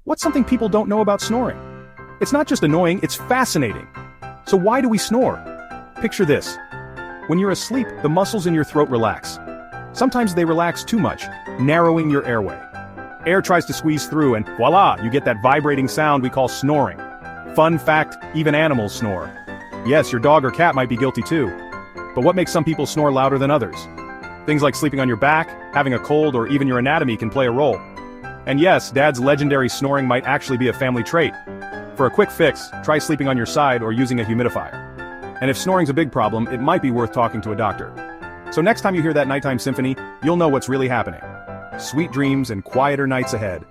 What's something people don't know about snoring? It's not just annoying, it's fascinating. So why do we snore? Picture this. When you're asleep, the muscles in your throat relax. Sometimes they relax too much, narrowing your airway. Air tries to squeeze through and voila, you get that vibrating sound we call snoring. Fun fact, even animals snore. Yes, your dog or cat might be guilty too. But what makes some people snore louder than others? Things like sleeping on your back, having a cold, or even your anatomy can play a role. And yes, Dad's legendary snoring might actually be a family trait. For a quick fix, try sleeping on your side or using a humidifier. And if snoring's a big problem, it might be worth talking to a doctor. So next time you hear that nighttime symphony, you'll know what's really happening. Sweet dreams and quieter nights ahead.